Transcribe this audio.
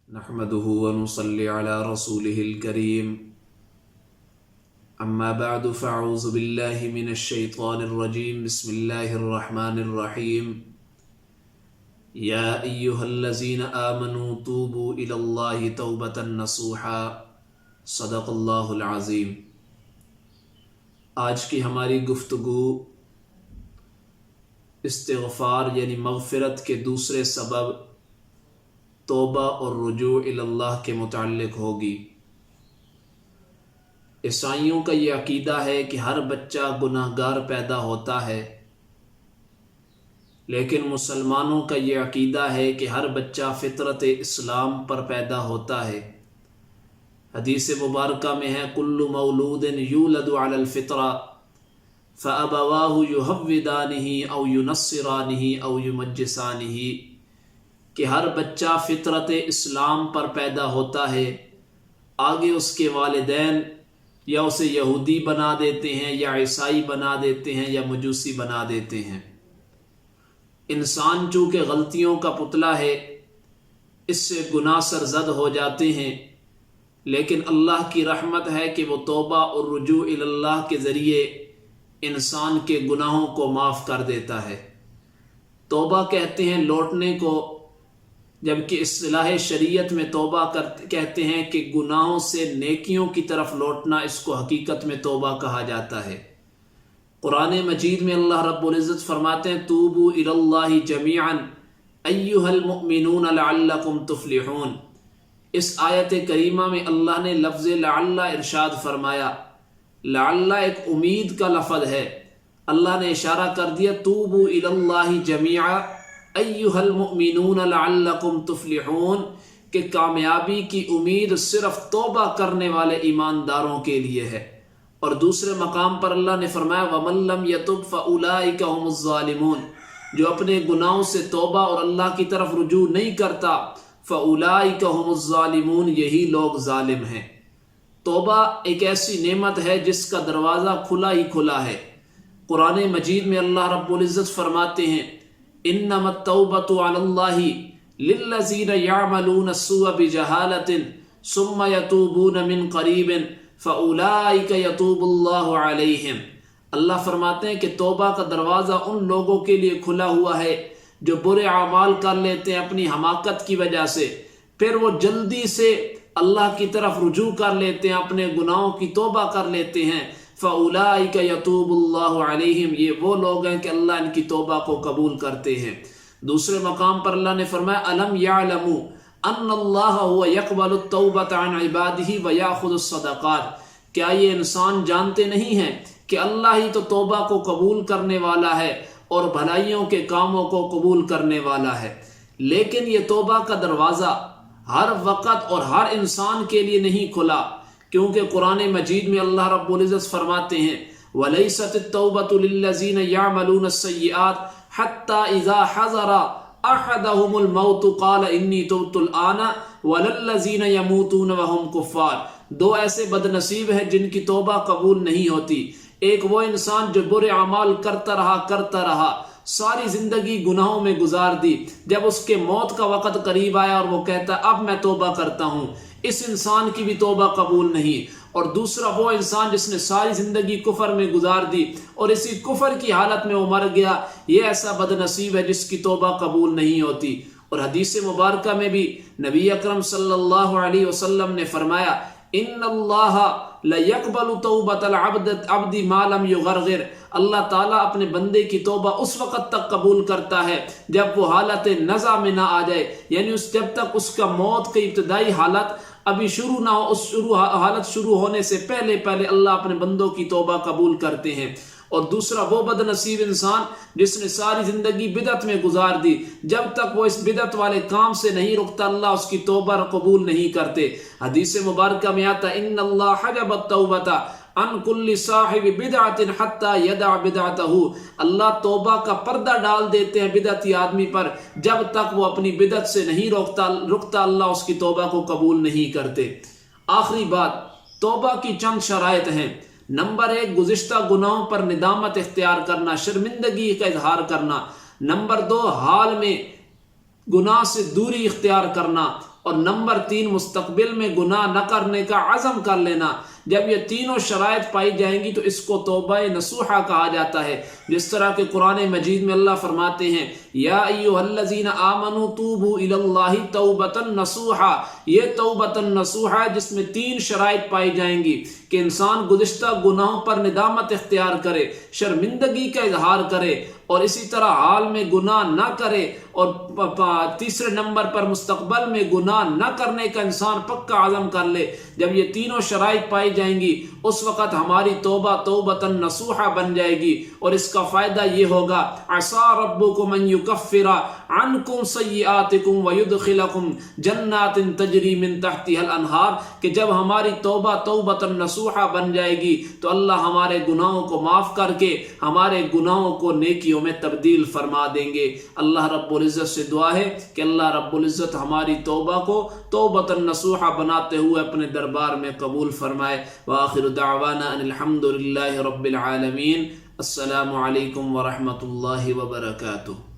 نحمده ونصلي على رسوله الكريم اما بعد فاعوذ بالله من الشيطان الرجيم بسم الله الرحمن الرحيم يا ايها الذين آمنوا توبوا الى الله توبة نصوحا صدق الله العظيم۔ آج کی ہماری گفتگو استغفار یعنی مغفرت کے دوسرے سبب توبہ اور رجوع اللہ کے متعلق ہوگی۔ عیسائیوں کا یہ عقیدہ ہے کہ ہر بچہ گناہ گار پیدا ہوتا ہے، لیکن مسلمانوں کا یہ عقیدہ ہے کہ ہر بچہ فطرت اسلام پر پیدا ہوتا ہے۔ حدیث مبارکہ میں ہے کل مولود یولد علی الفطرہ فابواہ یہودانہ او ینصرانہ او یمجسانہ، کہ ہر بچہ فطرت اسلام پر پیدا ہوتا ہے، آگے اس کے والدین یا اسے یہودی بنا دیتے ہیں یا عیسائی بنا دیتے ہیں یا مجوسی بنا دیتے ہیں۔ انسان چونکہ غلطیوں کا پتلا ہے، اس سے گناہ سرزد ہو جاتے ہیں، لیکن اللہ کی رحمت ہے کہ وہ توبہ اور رجوع اللہ کے ذریعے انسان کے گناہوں کو معاف کر دیتا ہے۔ توبہ کہتے ہیں لوٹنے کو، جبکہ اصطلاح شریعت میں توبہ کہتے ہیں کہ گناہوں سے نیکیوں کی طرف لوٹنا، اس کو حقیقت میں توبہ کہا جاتا ہے۔ قرآن مجید میں اللہ رب العزت فرماتے ہیں توبوا الی اللہ جمیعا ایھا المؤمنون لعلکم تفلحون۔ اس آیت کریمہ میں اللہ نے لفظ لعل ارشاد فرمایا۔ لعل ایک امید کا لفظ ہے، اللہ نے اشارہ کر دیا توبوا الی اللہ جمیعا ایھا المؤمنون لعلکم تفلحون، کہ کامیابی کی امید صرف توبہ کرنے والے ایمانداروں کے لیے ہے۔ اور دوسرے مقام پر اللہ نے فرمایا وَمَن لَّمْ يَتُبْ فَأُولَٰئِكَ هُمُ الظَّالِمُونَ، جو اپنے گناہوں سے توبہ اور اللہ کی طرف رجوع نہیں کرتا، فَأُولَٰئِكَ هُمُ الظَّالِمُونَ، یہی لوگ ظالم ہیں۔ توبہ ایک ایسی نعمت ہے جس کا دروازہ کھلا ہی کھلا ہے۔ قرآن مجید میں اللہ رب العزت فرماتے ہیں انما التوبۃ علی اللہ للذین یعملون السوء بجہالۃ ثم یتوبون من قریب فاولئک یتوب اللہ علیہم۔ اللہ فرماتے ہیں کہ توبہ کا دروازہ ان لوگوں کے لیے کھلا ہوا ہے جو برے اعمال کر لیتے ہیں اپنی حماقت کی وجہ سے، پھر وہ جلدی سے اللہ کی طرف رجوع کر لیتے ہیں، اپنے گناہوں کی توبہ کر لیتے ہیں، فَأُولَٰئِكَ يَتُوبُ اللَّهُ عَلَيْهِمْ، یہ وہ لوگ ہیں کہ اللہ ان کی توبہ کو قبول کرتے ہیں۔ دوسرے مقام پر اللہ نے فرمایا أَلَمْ يَعْلَمُوا أَنَّ اللَّهَ هُوَ يَقْبَلُ التَّوْبَةَ عَنْ عِبَادِهِ وَيَأْخُذُ الصَّدَقَاتِ، کیا یہ انسان جانتے نہیں ہیں کہ اللہ ہی تو توبہ کو قبول کرنے والا ہے اور بھلائیوں کے کاموں کو قبول کرنے والا ہے۔ لیکن یہ توبہ کا دروازہ ہر وقت اور ہر انسان کے لیے نہیں کھلا، کیونکہ قرآن مجید میں اللہ رب العزت فرماتے ہیں وَلَيْسَتِ التَّوْبَةُ لِلَّذِينَ يَعْمَلُونَ السَّيِّئَاتِ حَتَّى إِذَا حَضَرَ أَحَدَهُمُ الْمَوْتُ قَالَ إِنِّي تُبْتُ الْآنَ وَلَلَّذِينَ يَمُوتُونَ وَهُمْ كُفَّارٌ۔ دو ایسے بد نصیب ہیں جن کی توبہ قبول نہیں ہوتی۔ ایک وہ انسان جو برے اعمال کرتا رہا، ساری زندگی گناہوں میں گزار دی، جب اس کے موت کا وقت قریب آیا اور وہ کہتا اب میں توبہ کرتا ہوں، اس انسان کی بھی توبہ قبول نہیں۔ اور دوسرا وہ انسان جس نے ساری زندگی کفر میں گزار دی اور اسی کفر کی حالت میں وہ مر گیا، یہ ایسا بد نصیب ہے جس کی توبہ قبول نہیں ہوتی۔ اور حدیث مبارکہ میں بھی نبی اکرم صلی اللہ علیہ وسلم نے فرمایا ان اللہ لیقبل توبۃ العبد ما لم یغرغر، اللہ تعالیٰ اپنے بندے کی توبہ اس وقت تک قبول کرتا ہے جب وہ حالت نزع میں نہ آ جائے، یعنی جب تک اس کا موت کی ابتدائی حالت ابھی شروع نہ ہو، اس حالت شروع ہونے سے پہلے اللہ اپنے بندوں کی توبہ قبول کرتے ہیں۔ اور دوسرا وہ بد نصیب انسان جس نے ساری زندگی بدعت میں گزار دی، جب تک وہ اس بدعت والے کام سے نہیں رکتا اللہ اس کی توبہ قبول نہیں کرتے۔ حدیث مبارکہ میں آتا ان اللہ حجب التوبۃ عن کل صاحب بدعۃ حتی یدع بدعتہ، اللہ توبہ کا پردہ ڈال دیتے ہیں بدعتی آدمی پر، جب تک وہ اپنی بدعت سے نہیں رکتا اللہ اس کی توبہ کو قبول نہیں کرتے۔ آخری بات، توبہ کی چند شرائط ہیں۔ نمبر 1، گزشتہ گناہوں پر ندامت اختیار کرنا، شرمندگی کا اظہار کرنا۔ نمبر 2، حال میں گناہ سے دوری اختیار کرنا۔ اور نمبر 3 مستقبل میں گناہ نہ کرنے کا عزم کر لینا۔ جب یہ تینوں شرائط پائی جائیں گی تو اس کو توبہ نصوحہ کہا جاتا ہے، جس طرح کہ قرآن مجید میں اللہ فرماتے ہیں یا ایھا الذین آمنوا توبوا الی اللہ توبۃ نصوحا، یہ توبۃ نصوحا جس میں 3 شرائط پائی جائیں گی کہ انسان گزشتہ گناہوں پر ندامت اختیار کرے، شرمندگی کا اظہار کرے اور اسی طرح حال میں گناہ نہ کرے، اور تیسرے نمبر پر مستقبل میں گناہ نہ کرنے کا انسان پکا عزم کر لے۔ جب یہ تینوں شرائط پائی جائیں گی اس وقت ہماری توبہ توبۃ نصوحہ بن جائے گی، اور اس کا فائدہ یہ ہوگا عسیٰ ربکم ان یکفر عنکم سیئاتکم ویدخلکم جنات تجری من تحتها الانہار، کہ جب ہماری توبہ توبۃ نصوحہ بن جائے گی تو اللہ ہمارے گناہوں کو معاف کر کے ہمارے گناہوں کو نیکیوں میں تبدیل فرما دیں گے۔ اللہ رب العزت سے دعا ہے کہ اللہ رب العزت ہماری توبہ کو توبۃ نصوحہ بناتے ہوئے اپنے دربار میں قبول فرمائے۔ وآخر دعوانا ان الحمد للہ رب العالمین۔ السلام علیکم ورحمۃ اللہ وبرکاتہ۔